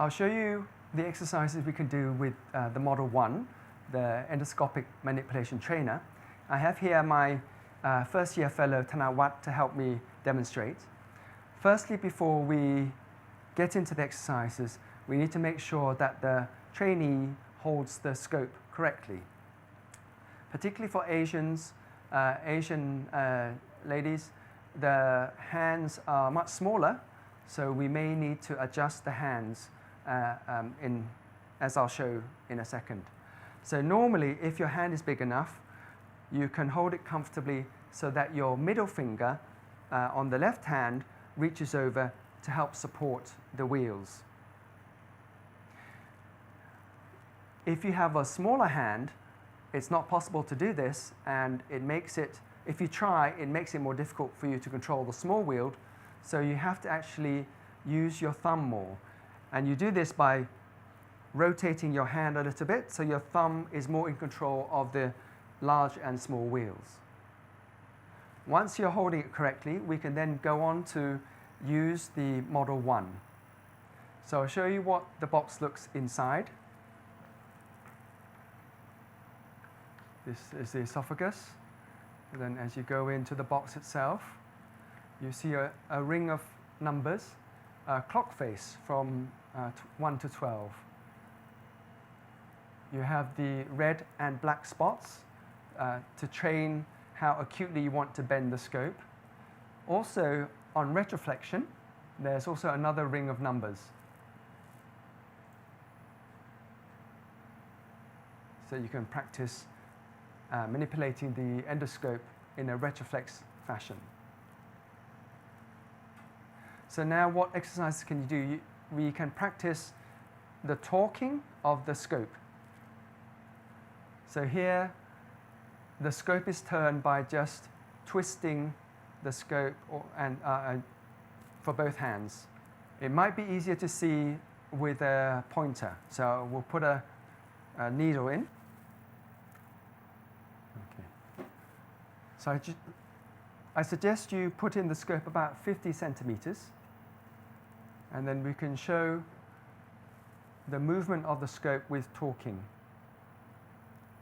I'll show you the exercises we can do with the Model 1, the endoscopic manipulation trainer. I have here my first year fellow Tanawat to help me demonstrate. Firstly, before we get into the exercises, we need to make sure that the trainee holds the scope correctly. Particularly for Asian ladies, the hands are much smaller, so we may need to adjust the hands as I'll show in a second. So normally, if your hand is big enough, you can hold it comfortably so that your middle finger on the left hand reaches over to help support the wheels. If you have a smaller hand, it's not possible to do this, and it makes it, if you try, it makes it more difficult for you to control the small wheel, so you have to actually use your thumb more. And you do this by rotating your hand a little bit, so your thumb is more in control of the large and small wheels. Once you're holding it correctly, we can then go on to use the Model 1. So I'll show you what the box looks inside. This is the esophagus. And then as you go into the box itself, you see a ring of numbers, clock face from 1 to 12. You have the red and black spots to train how acutely you want to bend the scope. Also, on retroflexion, there's also another ring of numbers. So you can practice manipulating the endoscope in a retroflex fashion. So now what exercises can you do? We can practice the torquing of the scope. So here, the scope is turned by just twisting the scope for both hands. It might be easier to see with a pointer. So we'll put a needle in. Okay. So I suggest you put in the scope about 50 centimeters, and then we can show the movement of the scope with torquing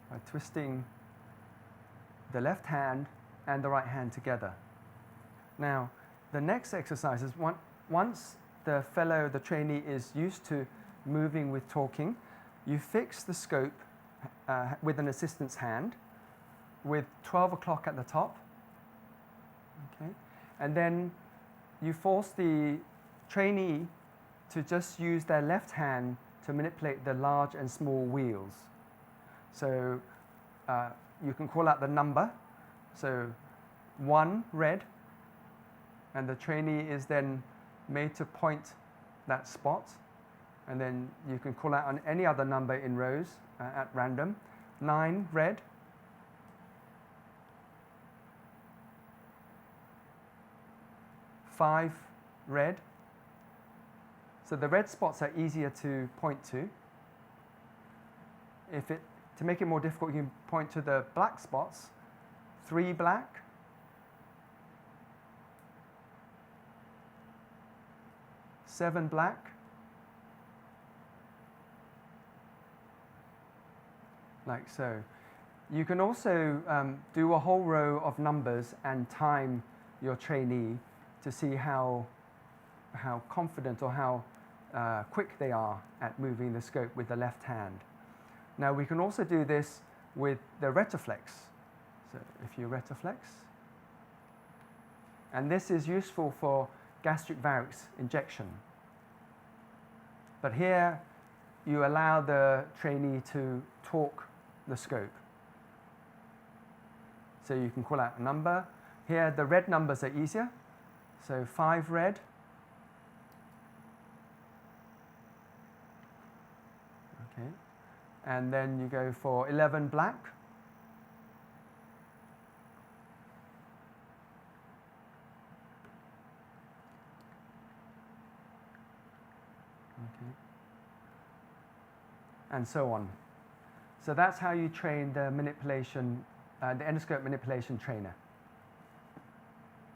by twisting the left hand and the right hand together. Now, the next exercise is once the trainee is used to moving with torquing, you fix the scope with an assistant's hand with 12 o'clock at the top. Okay? And then you force the trainee to just use their left hand to manipulate the large and small wheels. So you can call out the number. So 1 red, and the trainee is then made to point that spot. And then you can call out on any other number in rows at random. 9 red. 5 red. So the red spots are easier to point to. To make it more difficult, you can point to the black spots. 3 black. 7 black. Like so. You can also do a whole row of numbers and time your trainee to see how confident or how quick they are at moving the scope with the left hand. Now we can also do this with the retroflex. So if you retroflex, and this is useful for gastric varix injection. But here you allow the trainee to torque the scope. So you can call out a number. Here the red numbers are easier. So 5 red. Okay. And then you go for 11 black. Okay. And so on. So that's how you train the manipulation, the endoscope manipulation trainer.